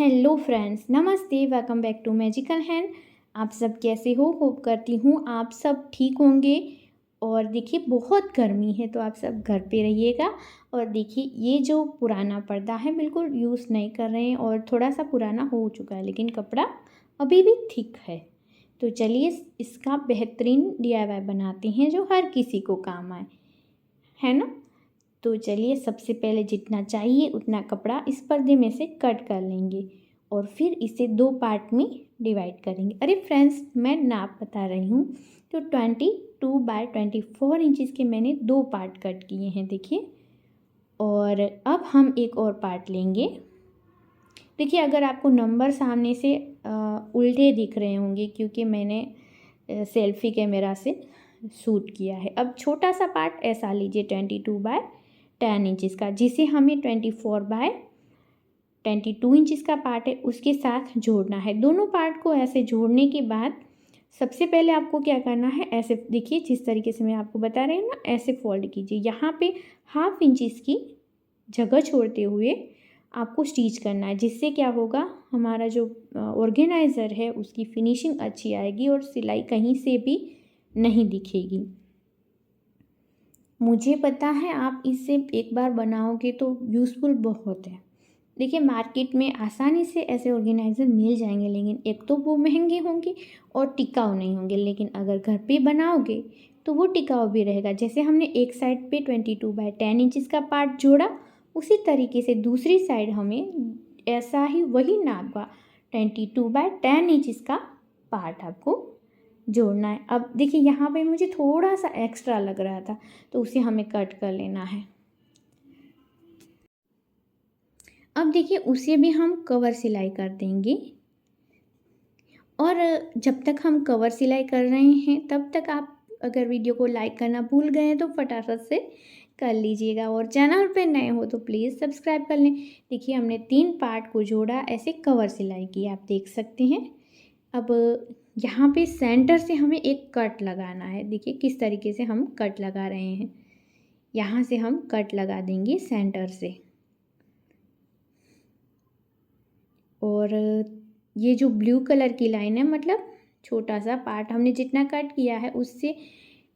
Hello friends, नमस्ते। Welcome back to magical hand. आप सब कैसे हो? होप करती हूँ आप सब ठीक होंगे। और देखिए, बहुत गर्मी है तो आप सब घर पे रहिएगा। और देखिए, ये जो पुराना पर्दा है बिल्कुल यूज़ नहीं कर रहे हैं और थोड़ा सा पुराना हो चुका है, लेकिन कपड़ा अभी भी थिक है। तो चलिए इसका बेहतरीन डीआईवाई बनाते हैं जो हर किसी को काम आए, है ना। तो चलिए, सबसे पहले जितना चाहिए उतना कपड़ा इस पर्दे में से कट कर लेंगे और फिर इसे दो पार्ट में डिवाइड करेंगे। अरे फ्रेंड्स, मैं नाप बता रही हूँ। तो 22 बाय 24 इंचज़ के मैंने दो पार्ट कट किए हैं, देखिए। और अब हम एक और पार्ट लेंगे। देखिए, अगर आपको नंबर सामने से उल्टे दिख रहे होंगे क्योंकि मैंने सेल्फी कैमरा से शूट किया है। अब छोटा सा पार्ट ऐसा लीजिए 22 बाय 10 इंचज़ का, जिसे हमें 24 बाय 22 इंचज़ का पार्ट है उसके साथ जोड़ना है। दोनों पार्ट को ऐसे जोड़ने के बाद सबसे पहले आपको क्या करना है, ऐसे देखिए जिस तरीके से मैं आपको बता रही हूँ ना, ऐसे फोल्ड कीजिए। यहाँ पे 1/2 इंच की जगह छोड़ते हुए आपको स्टिच करना है, जिससे क्या होगा, हमारा जो ऑर्गेनाइज़र है उसकी फिनिशिंग अच्छी आएगी और सिलाई कहीं से भी नहीं दिखेगी। मुझे पता है आप इससे एक बार बनाओगे तो यूज़फुल बहुत है। देखिए, मार्केट में आसानी से ऐसे ऑर्गेनाइज़र मिल जाएंगे, लेकिन एक तो वो महंगे होंगे और टिकाऊ नहीं होंगे। लेकिन अगर घर पे बनाओगे तो वो टिकाऊ भी रहेगा। जैसे हमने एक साइड पे 22 बाय 10 इंचज़ का पार्ट जोड़ा, उसी तरीके से दूसरी साइड हमें ऐसा ही वही नाप का 22 बाय 10 इंचज़ का पार्ट आपको जोड़ना है। अब देखिए, यहाँ पे मुझे थोड़ा सा एक्स्ट्रा लग रहा था तो उसे हमें कट कर लेना है। अब देखिए, उसे भी हम कवर सिलाई कर देंगे। और जब तक हम कवर सिलाई कर रहे हैं तब तक आप अगर वीडियो को लाइक करना भूल गए हैं तो फटाफट से कर लीजिएगा, और चैनल पे नए हो तो प्लीज़ सब्सक्राइब कर लें। देखिए, हमने 3 पार्ट को जोड़ा, ऐसे कवर सिलाई की, आप देख सकते हैं। अब यहाँ पे सेंटर से हमें एक कट लगाना है। देखिए किस तरीके से हम कट लगा रहे हैं। यहाँ से हम कट लगा देंगे सेंटर से। और ये जो ब्लू कलर की लाइन है, मतलब छोटा सा पार्ट हमने जितना कट किया है उससे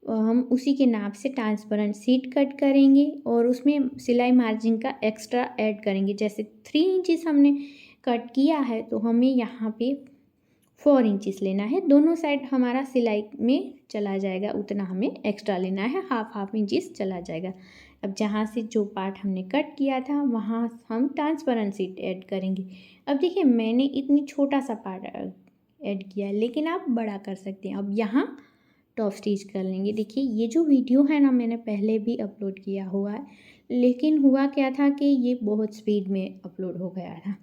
हम उसी के नाप से ट्रांसपेरेंट शीट कट करेंगे और उसमें सिलाई मार्जिन का एक्स्ट्रा ऐड करेंगे। जैसे 3 इंचज़ हमने कट किया है तो हमें यहाँ पे 4 इंचज़ लेना है। दोनों साइड हमारा सिलाई में चला जाएगा, उतना हमें एक्स्ट्रा लेना है, हाफ इंचज़ चला जाएगा। अब जहाँ से जो पार्ट हमने कट किया था वहाँ हम ट्रांसपेरेंट शीट ऐड करेंगे। अब देखिए, मैंने इतनी छोटा सा पार्ट ऐड किया है, लेकिन आप बड़ा कर सकते हैं। अब यहाँ टॉप स्टिच कर लेंगे। देखिए, ये जो वीडियो है ना, मैंने पहले भी अपलोड किया हुआ है, लेकिन हुआ क्या था कि ये बहुत स्पीड में अपलोड हो गया था,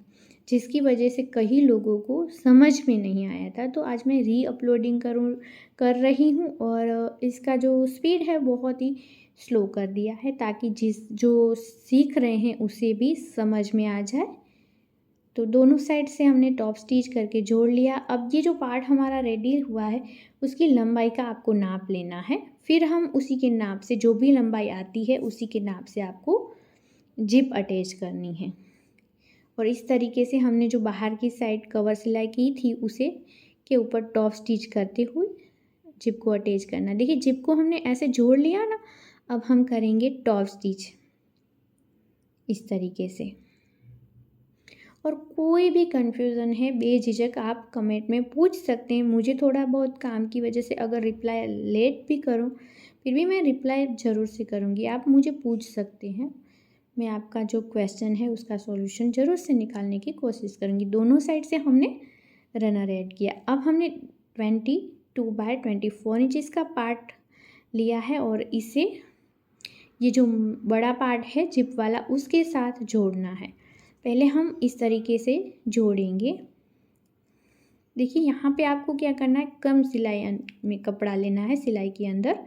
जिसकी वजह से कई लोगों को समझ में नहीं आया था। तो आज मैं री अपलोडिंग कर रही हूँ और इसका जो स्पीड है बहुत ही स्लो कर दिया है, ताकि जो सीख रहे हैं उसे भी समझ में आ जाए। तो दोनों साइड से हमने टॉप स्टिच करके जोड़ लिया। अब ये जो पार्ट हमारा रेडी हुआ है उसकी लंबाई का आपको नाप लेना है। फिर हम उसी के नाप से, जो भी लंबाई आती है उसी के नाप से आपको जिप अटैच करनी है। और इस तरीके से हमने जो बाहर की साइड कवर सिलाई की थी उसे के ऊपर टॉप स्टिच करते हुए जिप को अटैच करना। देखिए, जिप को हमने ऐसे जोड़ लिया ना, अब हम करेंगे टॉप स्टिच इस तरीके से। और कोई भी कन्फ्यूज़न है बेझिझक आप कमेंट में पूछ सकते हैं। मुझे थोड़ा बहुत काम की वजह से अगर रिप्लाई लेट भी करूं, फिर भी मैं रिप्लाई ज़रूर से करूंगी। आप मुझे पूछ सकते हैं, मैं आपका जो क्वेश्चन है उसका सॉल्यूशन ज़रूर से निकालने की कोशिश करूंगी। दोनों साइड से हमने रनर ऐड किया। अब हमने 22 बाय 24 इंचज़ का पार्ट लिया है और इसे, ये जो बड़ा पार्ट है जिप वाला, उसके साथ जोड़ना है। पहले हम इस तरीके से जोड़ेंगे। देखिए, यहाँ पे आपको क्या करना है, कम सिलाई में कपड़ा लेना है, सिलाई के अंदर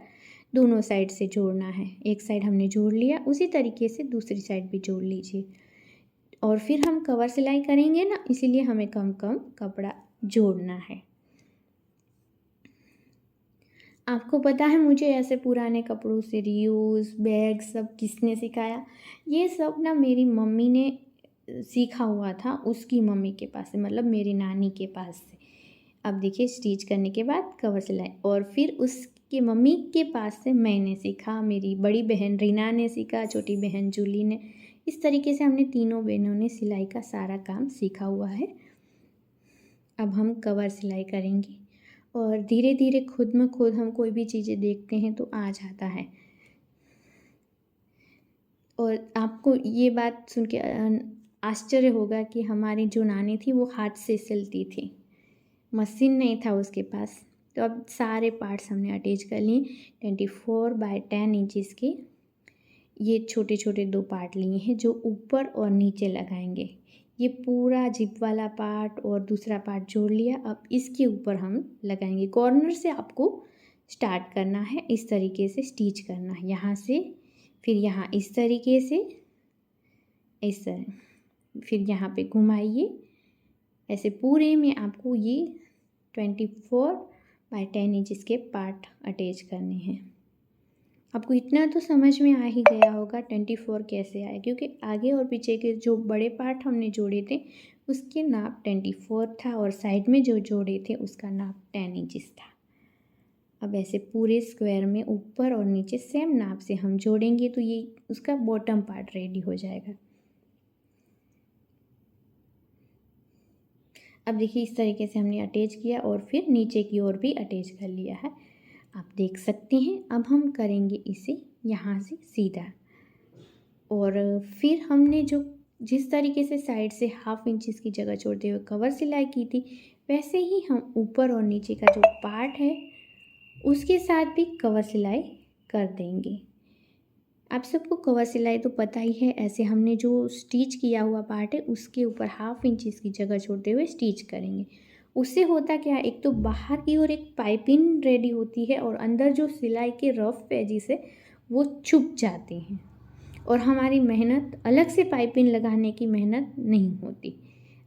दोनों साइड से जोड़ना है। एक साइड हमने जोड़ लिया, उसी तरीके से दूसरी साइड भी जोड़ लीजिए। और फिर हम कवर सिलाई करेंगे ना, इसीलिए हमें कम कम कपड़ा जोड़ना है। आपको पता है मुझे ऐसे पुराने कपड़ों से रीयूज़ बैग सब किसने सिखाया? ये सब ना मेरी मम्मी ने सीखा हुआ था उसकी मम्मी के पास से, मतलब मेरी नानी के पास से। अब देखिए स्टिच करने के बाद कवर सिलाई, और फिर उसकी मम्मी के पास से मैंने सीखा, मेरी बड़ी बहन रीना ने सीखा, छोटी बहन जूली ने। इस तरीके से हमने तीनों बहनों ने सिलाई का सारा काम सीखा हुआ है। अब हम कवर सिलाई करेंगे, और धीरे धीरे खुद में खुद हम कोई भी चीज़ें देखते हैं तो आ जाता है। और आपको ये बात सुन के आश्चर्य होगा कि हमारी जो नानी थी वो हाथ से सिलती थी, मशीन नहीं था उसके पास। तो अब सारे पार्ट्स हमने अटैच कर लिए। 24x10 इंचज़ के ये छोटे छोटे 2 पार्ट लिए हैं जो ऊपर और नीचे लगाएंगे। ये पूरा जिप वाला पार्ट और दूसरा पार्ट जोड़ लिया। अब इसके ऊपर हम लगाएंगे। कॉर्नर से आपको स्टार्ट करना है, इस तरीके से स्टिच करना है, यहाँ से फिर यहाँ इस तरीके से, इस तरह, फिर यहाँ पे घुमाइए। ऐसे पूरे में आपको ये 24x10 इंचज़ के पार्ट अटैच करने हैं। आपको इतना तो समझ में आ ही गया होगा 24 कैसे आए, क्योंकि आगे और पीछे के जो बड़े पार्ट हमने जोड़े थे उसके नाप 24 था, और साइड में जो जोड़े थे उसका नाप 10 इंचज़ था। अब ऐसे पूरे स्क्वायर में ऊपर और नीचे सेम नाप से हम जोड़ेंगे तो ये उसका बॉटम पार्ट रेडी हो जाएगा। अब देखिए इस तरीके से हमने अटैच किया और फिर नीचे की ओर भी अटैच कर लिया है, आप देख सकते हैं। अब हम करेंगे इसे यहाँ से सीधा, और फिर हमने जो जिस तरीके से साइड से 1/2 इंच की जगह छोड़ते हुए कवर सिलाई की थी, वैसे ही हम ऊपर और नीचे का जो पार्ट है उसके साथ भी कवर सिलाई कर देंगे। आप सबको कवर सिलाई तो पता ही है। ऐसे हमने जो स्टिच किया हुआ पार्ट है उसके ऊपर 1/2 इंच की जगह छोड़ते हुए स्टिच करेंगे। उससे होता क्या है, एक तो बाहर की ओर एक पाइपिंग रेडी होती है और अंदर जो सिलाई के रफ पेजेस है वो छुप जाते हैं, और हमारी मेहनत अलग से पाइपिंग लगाने की मेहनत नहीं होती।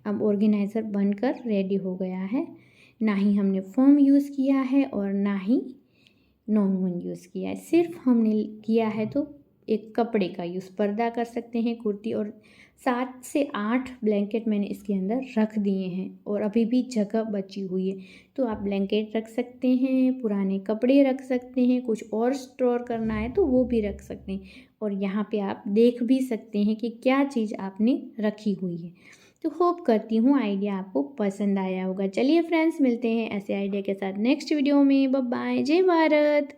अब ऑर्गेनाइज़र बनकर रेडी हो गया है। ना ही हमने फोम यूज़ किया है और ना ही नॉन यूज़ किया है, सिर्फ हमने किया है तो एक कपड़े का यूज़। पर्दा कर सकते हैं, कुर्ती, और 7 से 8 ब्लैंकेट मैंने इसके अंदर रख दिए हैं और अभी भी जगह बची हुई है। तो आप ब्लैंकेट रख सकते हैं, पुराने कपड़े रख सकते हैं, कुछ और स्टोर करना है तो वो भी रख सकते हैं, और यहाँ पे आप देख भी सकते हैं कि क्या चीज़ आपने रखी हुई है। तो होप करती हूँ आइडिया आपको पसंद आया होगा। चलिए फ्रेंड्स, मिलते हैं ऐसे आइडिया के साथ नेक्स्ट वीडियो में। बाय बाय, जय भारत।